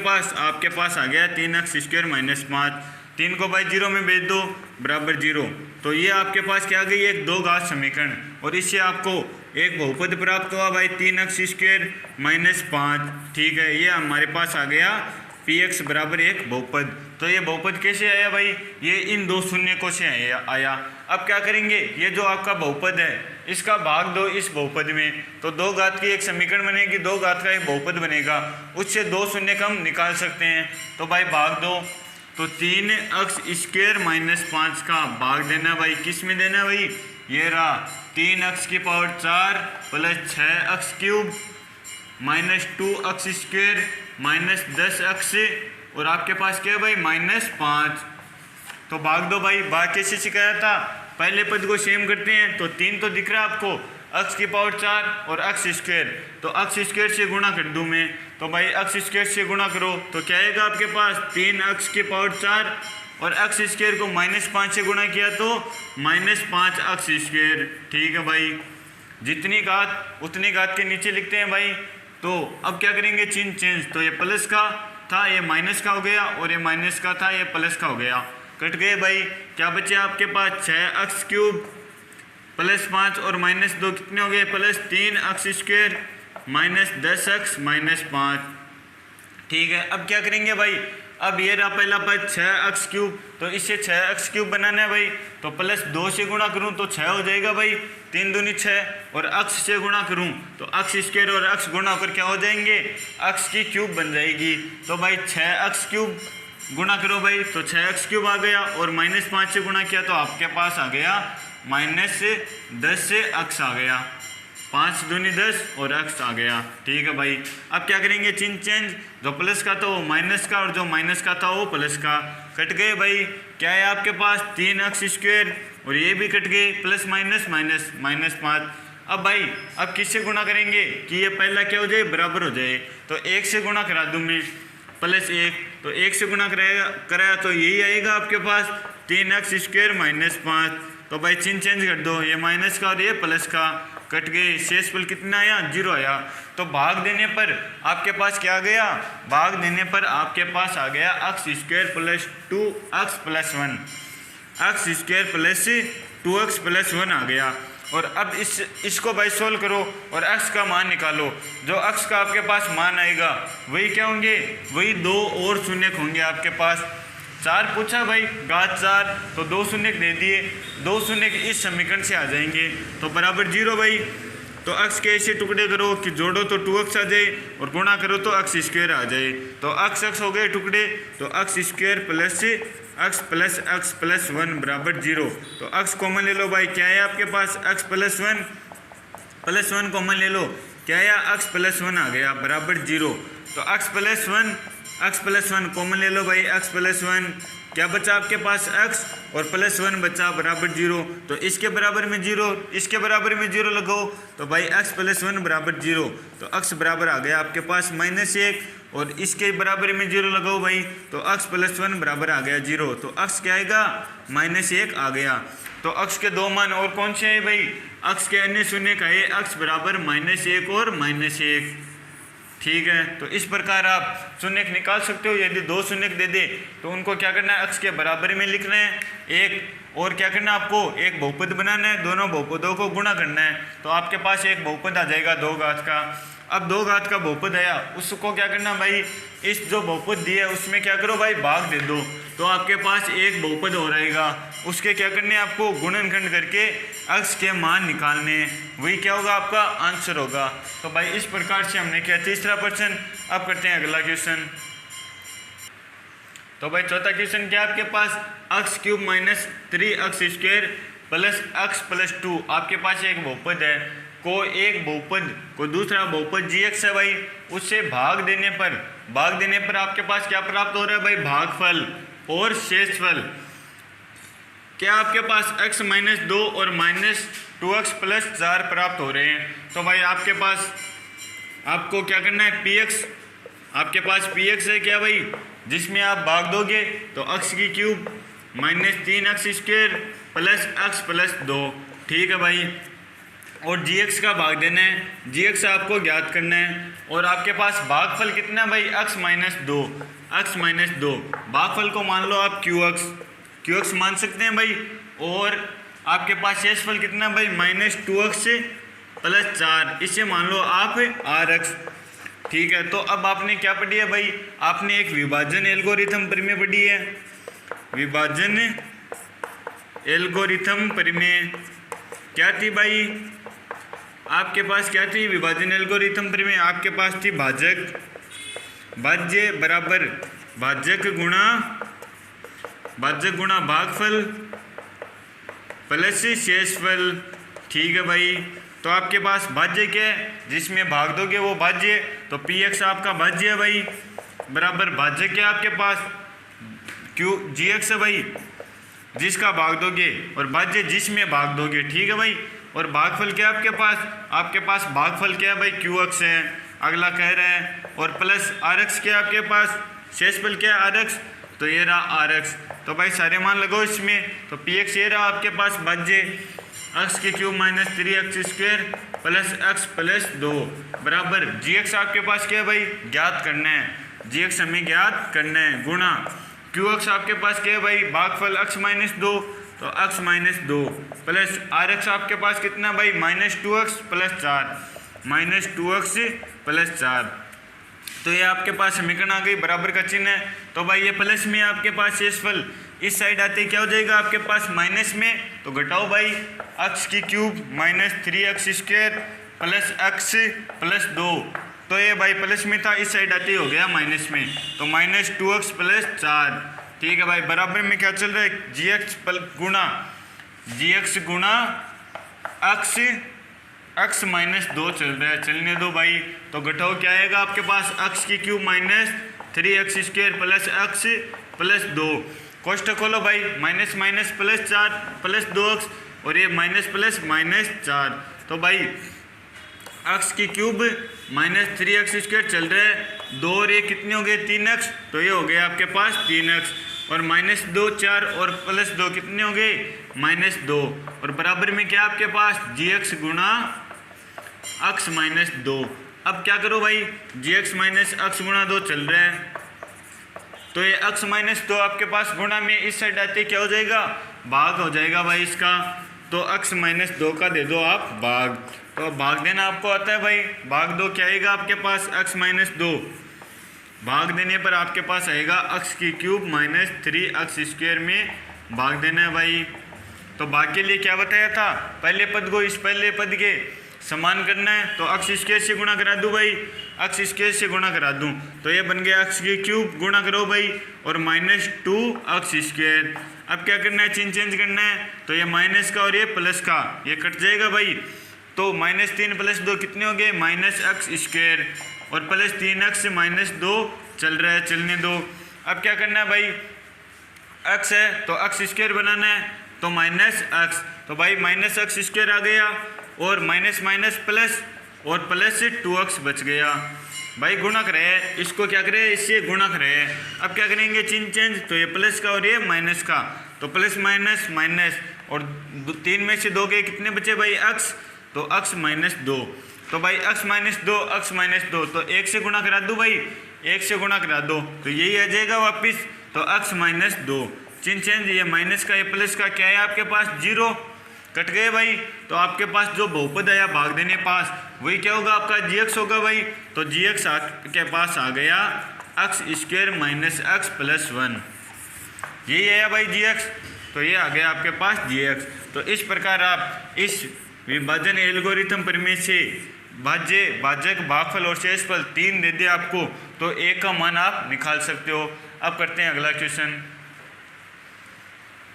A: पास आ गया 3x स्क्वायर माइनस 5। 3 को भाई 0 में भेज दो बराबर 0। तो ये आपके पास क्या आ गई, एक दो घात समीकरण, और इससे आपको एक बहुपद प्राप्त हुआ भाई 3x स्क्वायर माइनस 5। ठीक है, ये हमारे पास आ गया px बराबर एक बहुपद। तो ये बहुपद कैसे आया भाई, ये इन दो शून्यकों से आया। अब क्या करेंगे, ये जो आपका बहुपद है इसका भाग दो इस बहुपद में, तो 2 घात की एक समीकरण बनेगी, 2 घात का एक बहुपद बनेगा, उससे 2 शून्य हम निकाल सकते हैं। तो भाई भाग दो, तो 3x स्क्वायर माइनस 5 का भाग देना भाई, किस में देना भाई, ये रहा 3x की power 4 plus 6x cube minus 2x square minus 10x, और आपके पास क्या है भाई माइनस 5। तो भाग दो भाई, भाग कैसे सिखाया था, पहले पद को सेम करते हैं। तो 3 तो दिख रहा है आपको, x की पावर 4 और x स्क्वायर, तो x स्क्वायर से गुणा कर दूं मैं, तो भाई x स्क्वायर से गुणा करो, तो क्या आएगा आपके पास 3x की पावर 4 और x स्क्वायर को माइनस 5 से गुणा किया तो माइनस 5x स्क्वायर। ठीक है भाई, जितनी घात उतनी घात के नीचे लिखते हैं भाई। तो अब क्या करेंगे, चिन्ह चेंज, तो ये प्लस का था ये माइनस का हो गया, और ये माइनस का था ये प्लस का हो गया, कट गए भाई। क्या बचे आपके पास 6x क्यूब प्लस 5 और माइनस 2 कितने हो गए, plus 3x square minus 10x minus 5। ठीक है, अब क्या करेंगे भाई, अब ये रहा पहला पद 6x क्यूब, तो इससे 6x क्यूब बनाना है भाई, तो प्लस 2 से गुणा करूं तो 6 हो जाएगा भाई, 3 दूनी 6, और x से गुणा करूं तो x स्क्वायर और x गुणा होकर क्या हो जाएंगे, x की क्यूब बन जाएगी। तो भाई 6x क्यूब गुणा करो भाई, तो 6x क्यूब आ गया, और माइनस 5 से गुणा किया तो आपके पास आ गया माइनस 10 से x आ गया, 5 दूनी 10 और x आ गया। ठीक है भाई, अब क्या करेंगे, चिन्ह चेंज, जो प्लस का था वो माइनस का और जो माइनस का था वो प्लस का, कट गए भाई। क्या है आपके पास 3x स्क्वायर और ये भी कट गए, प्लस माइनस माइनस माइनस 5। अब भाई अब किससे गुणा करेंगे कि ये पहला क्या हो जाए, बराबर हो जाए, तो 1 से गुणा करा दूँ मैं, प्लस 1, तो 1 से गुणा कराया तो यही आएगा आपके पास 3x स्क्वायर माइनस 5। तो भाई चिन्ह चेंज कर दो, ये माइनस का और ये प्लस का, कट गए, शेषफल कितना आया, 0 आया। तो भाग देने पर आपके पास क्या आ गया, भाग देने पर आपके पास आ गया x square plus 2x plus 1, x square plus 2x plus 1 आ गया। और अब इसको भाई सोल्व करो और x का मान निकालो, जो x का आपके पास मान आएगा वही क्या होंगे, वही 2 और शून्य होंगे आपके पास। 4 पूछा भाई, घात 4, तो 2 शून्य दे दिए, 2 शून्य इस समीकरण से आ जाएंगे, तो बराबर 0 भाई। तो x के ऐसे टुकड़े करो कि जोड़ो तो 2x आ जाए और गुणा करो तो x स्क्वायर आ जाए, तो x हो गए टुकड़े, तो x square plus x plus 1 बराबर 0। तो x कॉमन ले लो भाई, क्या है आपके पास x प्लस 1 कॉमन ले लो, क्या है x प्लस 1 आ गया बराबर 0। तो x प्लस 1 कॉमन ले लो भाई, x प्लस 1 क्या बचा आपके पास x और प्लस 1 बचा बराबर 0। तो इसके बराबर में 0, इसके बराबर में 0 लगाओ, तो भाई x प्लस 1 बराबर 0, तो x बराबर आ गया आपके पास -1, और इसके बराबर में 0 लगाओ भाई, तो x प्लस 1 बराबर आ गया 0। तो x क्या आएगा, -1 आ गया। तो x के 2 मान और कौन से है भाई, x के अन्य शून्य का है, x बराबर -1 और -1। ठीक है, तो इस प्रकार आप शून्यक निकाल सकते हो। यदि दो शून्यक दे दे तो उनको क्या करना है, अक्ष के बराबर में लिखना है एक, और क्या करना है आपको, एक बहुपद बनाना है, दोनों बहुपदों को गुणा करना है, तो आपके पास एक बहुपद आ जाएगा 2 घात का। अब 2 घात का बहुपद आया, उसको क्या करना भाई, इस जो बहुपद दिया है उसमें क्या करो भाई, भाग दे दो, तो आपके पास एक बहुपद हो रहेगा। उसके क्या करने हैं आपको, गुणनखंड करके अक्ष के मान निकालने, वही क्या होगा आपका आंसर होगा। तो भाई इस प्रकार से हमने किया तीसरा प्रश्न। अब करते हैं अगला क्वेश्चन। तो भाई चौथा क्वेश्चन क्या आपके पास, अक्स क्यूब माइनस 3 अक्स स्क्वायर प्लस अक्स प्लस 2, आपके पास एक बहुपद है, को एक बहुपद को दूसरा बहुपद जी एक्स है भाई, उससे भाग देने पर आपके पास क्या प्राप्त हो रहा है भाई, भागफल और शेषफल। क्या आपके पास x माइनस 2 और माइनस 2x प्लस 4 प्राप्त हो रहे हैं। तो भाई आपके पास आपको क्या करना है, px, आपके पास px है क्या भाई, जिसमें आप भाग दोगे तो x की cube minus 3x square plus x plus 2, ठीक है भाई, और gx का भाग देना है, gx आपको ज्ञात करना है, और आपके पास भागफल कितना है भाई, x माइनस 2, भागफल को मान लो आप qx मान सकते हैं भाई, और आपके पास शेषफल कितना भाई, माइनस 2x प्लस 4, इसे मान लो आप rx, ठीक है। तो अब आपने क्या पढ़ी है भाई, आपने एक विभाजन एल्गोरिथम प्रमेय पढ़ी है, विभाजन एल्गोरिथम प्रमेय क्या थी भाई, आपके पास क्या थी, विभाजन एल्गोरिथम प्रमेय आपके पास थी भाज्य बराबर भाजक गुणा भागफल प्लस शेषफल, ठीक है भाई। तो आपके पास भाज्य क्या है, जिसमें भाग दोगे वो भाज्य, तो px आपका भाज्य है भाई, बराबर भाज्य क्या आपके पास gx है भाई, जिसका भाग दोगे, और भाज्य जिसमें भाग दोगे, ठीक है भाई। और भागफल क्या आपके पास भागफल क्या है भाई, qx है, अगला कह रहा है, और प्लस rx क्या आपके पास, शेषफल क्या है rx, तो ये रहा rx। तो भाई सारे मान लगाओ इसमें, तो px ये रहा आपके पास भाज्य, x की cube minus 3x square plus x plus 2 बराबर gx आपके पास क्या है भाई, ज्ञात करना है, gx हमें ज्ञात करना है, गुणा qx आपके पास क्या है भाई, भागफल x माइनस 2, तो x माइनस 2 प्लस rx आपके पास कितना भाई, माइनस 2x प्लस 4, तो ये आपके पास समीकरण आ गई, बराबर का चिन्ह है। तो भाई ये प्लस में आपके पास शेषफल इस साइड आते क्या हो जाएगा आपके पास माइनस में, तो घटाओ भाई, x की cube minus 3x square plus x plus 2, तो ये भाई प्लस में था, इस साइड आते हो गया माइनस में, तो माइनस 2x प्लस 4, ठीक है भाई, बराबर में क्या चल रहा है, gx गुणा x माइनस 2 चल रहा है, चलने दो भाई। तो घटाओ क्या आएगा आपके पास, x की cube minus 3x square plus x plus 2, कोष्ठक खोलो भाई, minus minus plus 4 plus 2x, और ये माइनस प्लस माइनस 4, तो भाई x की क्यूब माइनस 3x स्क्वायर चल रहा है, 2 और ये कितने हो गए 3x, तो ये हो गया आपके पास 3x, और माइनस 2 4 और प्लस 2 कितने हो गए माइनस 2, और बराबर में क्या आपके पास gx गुणा x माइनस 2। अब क्या करो भाई, gx माइनस x गुणा 2 चल रहा है, तो ये x माइनस 2 आपके पास गुणा में इस साइड आते क्या हो जाएगा, भाग हो जाएगा भाई इसका, तो x माइनस 2 का दे दो आप भाग, तो भाग देना आपको आता है भाई, भाग 2 क्या आएगा आपके पास, x माइनस 2, भाग देने पर आपके पास आएगा x की क्यूब माइनस 3x स्क्वायर में भाग देना है भाई। तो भाग के लिए क्या बताया था, पहले पद को इस पहले पद के समान करना है, तो x स्क्वायर से गुणा करा दूँ भाई, x स्क्वायर से गुणा करा दूँ, तो ये बन गया x की क्यूब, गुणा करो भाई, और माइनस 2x स्क्वायर। अब क्या करना है, चिन्ह चेंज करना है, तो ये माइनस का और ये प्लस का ये कट जाएगा भाई, तो माइनस 3 प्लस 2 कितने हो गए माइनस x स्क्वायर, और प्लस 3x माइनस 2 चल रहा है, चलने दो। अब क्या करना है भाई, x है तो x स्क्वायर बनाना है, तो माइनस x, तो भाई माइनस x स्क्वायर आ गया, और माइनस माइनस प्लस, और प्लस 2x बच गया भाई, गुणा करे, इसको क्या करे, इससे गुणा करे। अब क्या करेंगे, चिन्ह चेंज, तो ये प्लस का और ये माइनस का, तो प्लस माइनस माइनस, और 3 में से 2 के कितने बचे भाई x, तो x माइनस 2। तो भाई x माइनस 2 x माइनस 2, तो 1 से गुणा करा दो भाई, 1 से गुणा करा दो तो यही आ जाएगा वापस। तो x माइनस 2 चिन्ह चेंज, ये माइनस का ये प्लस का क्या है आपके पास 0 कट गए भाई। तो आपके पास जो बहुपद आया भाग देने पास वही क्या होगा आपका gx होगा भाई। तो gx आपके पास आ गया x square minus x plus 1, यही आया भाई gx। तो ये आ गया आपके पास gx। तो इस प्रकार आप इस विभाजन एल्गोरिथम प्रमेय से भाज्य, भाजक, भागफल और शेषफल 3 दे दे आपको तो एक का मान आप निकाल सकते हो। अब करते हैं अगला क्वेश्चन।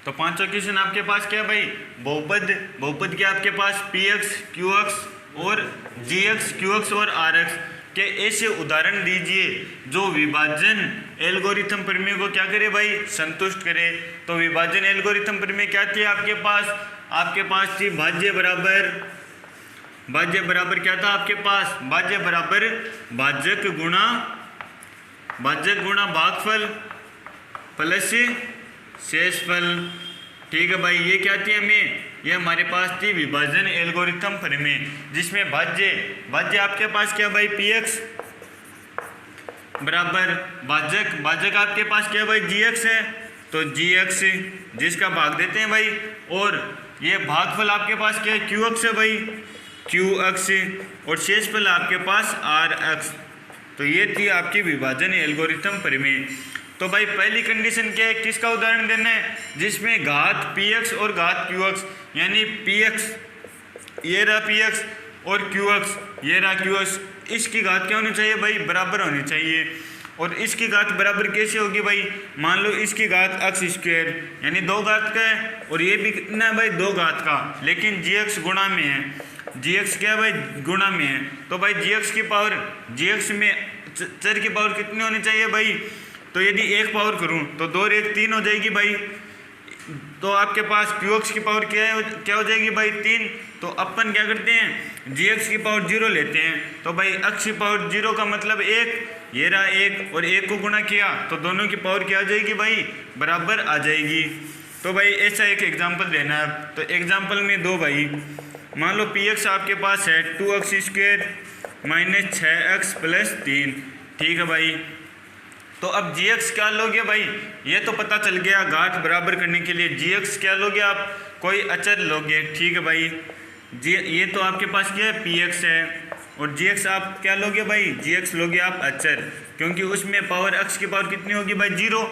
A: तो पांचवा क्वेश्चन आपके पास क्या है भाई, बहुपद। बहुपद क्या आपके पास px, qx और gx, qx और rx के ऐसे उदाहरण दीजिए जो विभाजन एल्गोरिथम प्रमेय को क्या करे भाई, संतुष्ट करे। तो विभाजन एल्गोरिथम प्रमेय क्या थी आपके पास, आपके पास थी भाज्य बराबर, भाज्य बराबर क्या था आपके पास, भाज्य बराबर भाजक गुणा भागफल प्लस शेषफल। ठीक है भाई, ये क्या थी हमें, ये हमारे पास थी विभाजन एल्गोरिथम प्रमेय जिसमें भाज्य आपके पास क्या भाई px बराबर भाजक आपके पास क्या भाई gx है, तो gx जिसका भाग देते हैं भाई, और ये भागफल आपके पास क्या है qx है भाई, qx, और शेषफल आपके पास rx। तो ये थी आपकी विभाजन एल्गोरिथम प्रमेय। तो भाई पहली कंडीशन क्या है, किसका उदाहरण देना है, जिसमें घात px और घात qx, यानी px ये रहा px और qx ये रहा qx, इसकी घात क्या होनी चाहिए भाई, बराबर होनी चाहिए। और इसकी घात बराबर कैसे होगी भाई, मान लो इसकी घात x स्क्वायर यानी 2 घात का है और ये भी कितना है भाई 2 घात का, लेकिन gx गुणा में है, gx क्या है भाई गुणा में है। तो भाई gx की पावर, gx में चर की पावर कितनी होनी चाहिए भाई, तो यदि 1 पावर करूं तो 2 और 1 3 हो जाएगी भाई। तो आपके पास qx की पावर क्या हो जाएगी भाई 3। तो अपन क्या करते हैं gx की पावर 0 लेते हैं, तो भाई x की पावर 0 का मतलब 1, ये रहा 1 और 1 को गुणा किया तो दोनों की पावर क्या आ जाएगी भाई, बराबर आ जाएगी। तो भाई ऐसा एक एग्जाम्पल देना है। तो एग्जाम्पल में दो भाई, मान लो px आपके पास है 2x square minus 6x plus 3, ठीक है भाई। तो अब gx क्या लोगे भाई, ये तो पता चल गया, घात बराबर करने के लिए gx क्या लोगे आप, कोई अचर लोगे, ठीक है भाई। ये तो आपके पास क्या है px है, और gx आप क्या लोगे भाई, gx लोगे आप अचर, क्योंकि उसमें पावर x की पावर कितनी होगी भाई 0,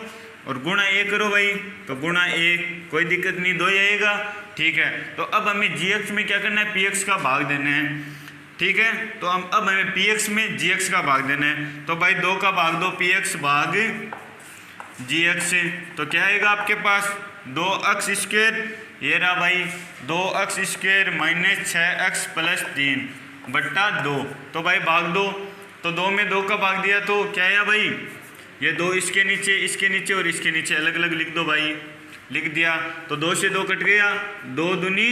A: और गुणा a करो भाई तो गुणा a, कोई दिक्कत नहीं 2 ही आएगा, ठीक है। तो अब हमें gx में क्या करना है, px का भाग देना है, ठीक है। तो अब हमें px में gx का भाग देना है। तो भाई 2 का भाग दो px भाग gx, तो क्या आएगा आपके पास 2x स्क्वायर, ये रहा भाई 2x square minus 6x plus 3 बट्टा 2। तो भाई भाग दो, तो 2 में 2 का भाग दिया तो क्या आया भाई, ये 2 इसके नीचे और इसके नीचे अलग अलग लिख दो भाई, लिख दिया। तो 2 से 2 कट गया, 2 दूनी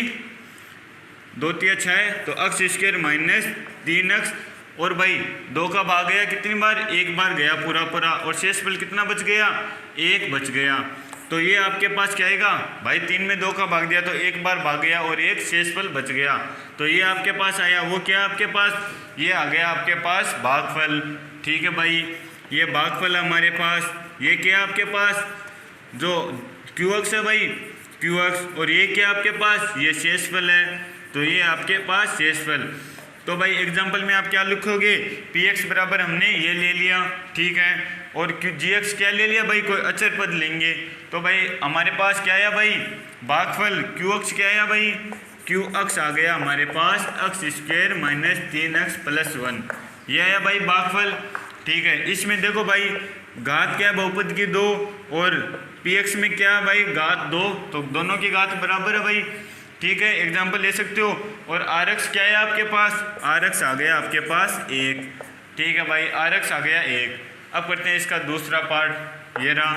A: 2 तिया 6, तो x स्क्वायर माइनस 3x, और भाई 2 का भाग गया कितनी बार, 1 बार गया पूरा, और शेषफल कितना बच गया, 1 बच गया। तो ये आपके पास क्या आएगा भाई, 3 में 2 का भाग दिया तो 1 बार भाग गया और 1 शेषफल बच गया। तो ये आपके पास आया, वो क्या आपके पास, ये आ गया आपके पास भागफल, ठीक है भाई। ये भागफल हमारे पास, ये क्या आपके पास जो qx है भाई qx, और ये क्या आपके पास, ये शेषफल है, तो ये आपके पास शेषफल। तो भाई एग्जांपल में आप क्या लिखोगे, px बराबर हमने ये ले लिया, ठीक है, और gx क्या ले लिया भाई, कोई अचर पद लेंगे। तो भाई हमारे पास क्या आया भाई, भागफल qx क्या आया भाई, qx आ गया हमारे पास x square minus 3x plus 1, ये आया भाई भागफल, ठीक है। इसमें देखो भाई घात क्या है बहुपद की 2, और px में क्या है भाई घात 2, तो दोनों की घात बराबर है भाई, ठीक है, एग्जाम्पल ले सकते हो। और rx क्या है आपके पास, rx आ गया आपके पास 1, ठीक है भाई, rx आ गया 1। अब करते हैं इसका दूसरा पार्ट, ये रहा।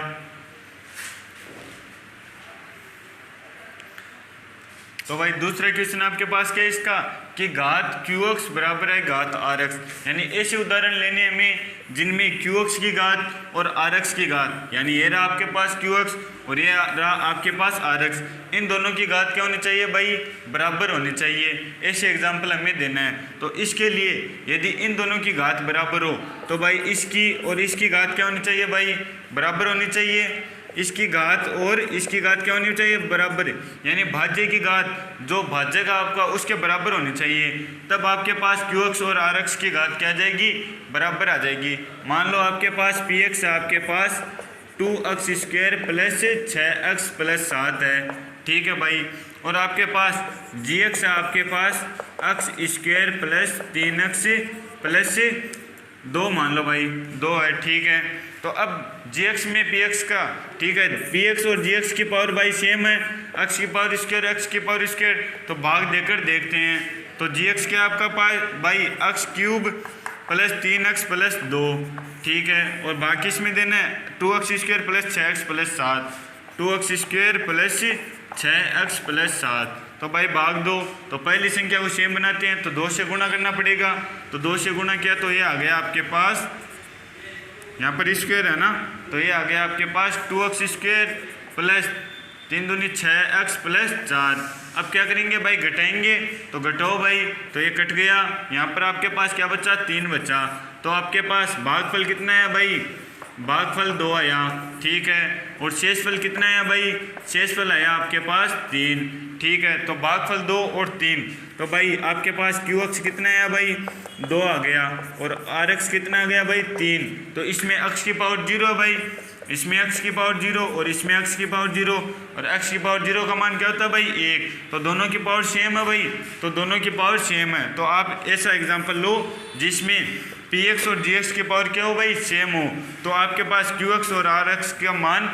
A: तो भाई दूसरा क्वेश्चन आपके पास क्या है इसका कि घात QX बराबर है घात RX, यानी ऐसे उदाहरण लेने हमें जिनमें QX की घात और RX की घात, यानी ये रहा आपके पास QX और ये रहा आपके पास RX, इन दोनों की घात क्या होनी चाहिए भाई, बराबर होनी चाहिए। ऐसे एग्जाम्पल हमें देना है। तो इसके लिए यदि इन दोनों की घात बराबर हो तो भाई इसकी और इसकी घात क्या होनी चाहिए भाई, बराबर होनी चाहिए। इसकी घात और इसकी घात क्या होनी चाहिए, बराबर, यानी भाज्य की घात जो भाज्य का आपका उसके बराबर होनी चाहिए। तब आपके पास QX और RX की घात क्या आ जाएगी, बराबर आ जाएगी। मान लो आपके पास PX है आपके पास 2x² प्लस 6x प्लस 7 है, ठीक है भाई, और आपके पास GX है आपके पास x² प्लस 3x प्लस 2, मान लो भाई 2 है, ठीक है। तो अब GX में PX का, ठीक है, PX और GX की पावर भाई सेम है, x की पावर स्क्वायर x की पावर स्क्वायर, तो भाग देकर देखते हैं। तो GX क्या आपका पास भाई x³ प्लस 3x प्लस 2, ठीक है, और बाकी इसमें देना है 2x² plus 6x plus 7, 2x² plus 6x plus 7। तो भाई भाग दो, तो पहली संख्या को सेम बनाते हैं तो 2 से गुणा करना पड़ेगा। तो 2 से गुणा किया तो ये आ गया आपके पास, यहाँ पर स्क्वायर है ना, तो ये आ गया आपके पास 2x² प्लस 3 दूनी 6x प्लस 4। अब क्या करेंगे भाई, घटाएंगे, तो घटाओ भाई, तो ये कट गया। यहाँ पर आपके पास क्या बचा, 3 बचा। तो आपके पास भागफल कितना है भाई, भागफल 2 आया, ठीक है, और शेषफल कितना है भाई, शेषफल आया आपके पास 3, ठीक है। तो भागफल 2 और 3, तो भाई आपके पास QX कितना है भाई, 2 आ गया, और RX कितना आ गया भाई, 3। तो इसमें x की पावर 0 है भाई, इसमें x की पावर 0 और इसमें x की पावर 0, और x की पावर 0 का मान क्या होता है भाई 1। तो दोनों की पावर सेम है भाई, तो दोनों की पावर सेम है। तो आप ऐसा एग्जाम्पल लो जिसमें PX और GX की पावर क्या हो भाई, सेम हो। तो आपके पास QX और RX का मान,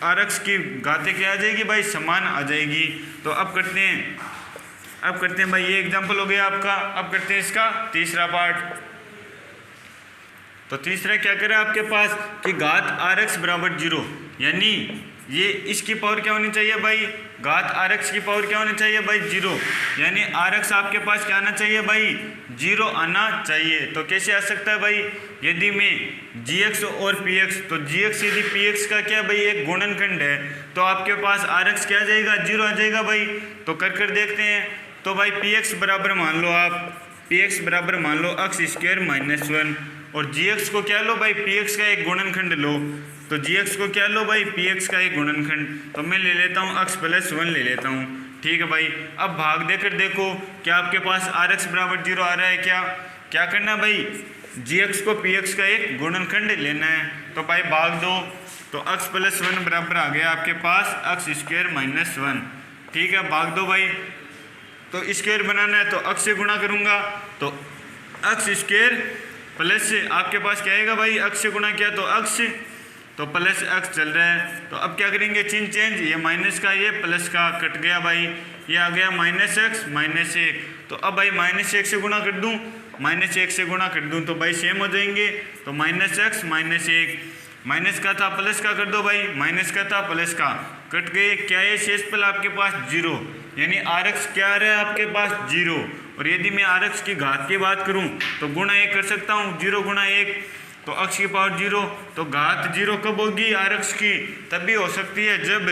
A: RX की घातें क्या आ जाएगी भाई, समान आ जाएगी। तो अब करते हैं भाई, ये एग्जाम्पल हो गया आपका। अब करते हैं इसका तीसरा पार्ट। तो तीसरा क्या करें आपके पास कि घात RX बराबर 0, यानी ये इसकी पावर क्या होनी चाहिए भाई, घात RX की पावर क्या होनी चाहिए भाई, 0, यानी RX आपके पास क्या आना चाहिए भाई, 0 आना चाहिए। तो कैसे आ सकता है भाई, यदि मैं GX और PX, तो GX यदि PX का क्या भाई एक गुणनखंड है तो आपके पास RX क्या आ जाएगा, 0 आ जाएगा भाई। तो कर देखते हैं। तो भाई PX बराबर मान लो आप, PX बराबर मान लो x² माइनस 1, और GX को क्या लो भाई, PX का एक गुणनखंड लो। तो GX को क्या लो भाई, PX का एक गुणनखंड। तो मैं ले लेता हूँ x प्लस 1 ले लेता हूँ, ठीक है भाई। अब भाग देकर देखो क्या आपके पास RX बराबर 0 आ रहा है, क्या करना है भाई, GX को PX का एक गुणनखंड लेना है। तो भाई भाग दो, तो x प्लस 1 बराबर आ गया आपके पास x² माइनस 1, ठीक है, भाग दो भाई। तो स्क्वायर बनाना है तो x से गुणा करूँगा, तो x² प्लस आपके पास क्या आएगा भाई, x से गुणा किया तो x, तो प्लस x चल रहा है। तो अब क्या करेंगे, चिन्ह चेंज, ये माइनस का ये प्लस का कट गया भाई, ये आ गया -x -1। तो अब भाई -1 से गुणा कर दूं, -1 से गुणा कर दूं तो भाई सेम हो जाएंगे। तो -x -1, माइनस का था प्लस का कर दो भाई, माइनस का था प्लस का कट गए। क्या है शेषफल आपके पास 0, यानी RX क्या आ रहा है आपके पास 0। और यदि मैं RX की घात की बात करूं तो गुणा 1 कर सकता हूं, 0 गुणा 1 तो x की पावर 0। तो घात 0 कब होगी RX की, तब भी हो सकती है जब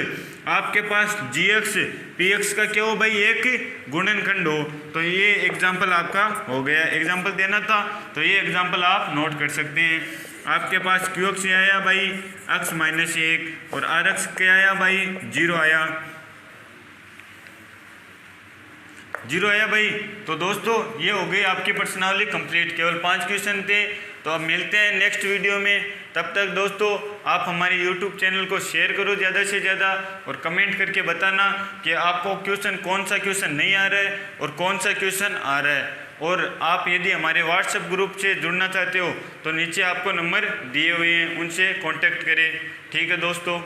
A: आपके पास GX PX का क्या हो भाई एक गुणनखंड हो। तो ये एग्जाम्पल आपका हो गया, एग्जाम्पल देना था तो ये एग्जाम्पल आप नोट कर सकते हैं। आपके पास QX आया भाई x -1 और RX क्या आया भाई 0 आया, 0 आया भाई। तो दोस्तों ये हो गई आपकी प्रश्नावली कंप्लीट, केवल 5 क्वेश्चन थे। तो अब मिलते हैं नेक्स्ट वीडियो में, तब तक दोस्तों आप हमारे YouTube चैनल को शेयर करो ज़्यादा से ज़्यादा और कमेंट करके बताना कि आपको क्वेश्चन कौन सा क्वेश्चन नहीं आ रहा है और कौन सा क्वेश्चन आ रहा है। और आप यदि हमारे व्हाट्सएप ग्रुप से जुड़ना चाहते हो तो नीचे आपको नंबर दिए हुए हैं, उनसे कांटेक्ट करें। ठीक है दोस्तों।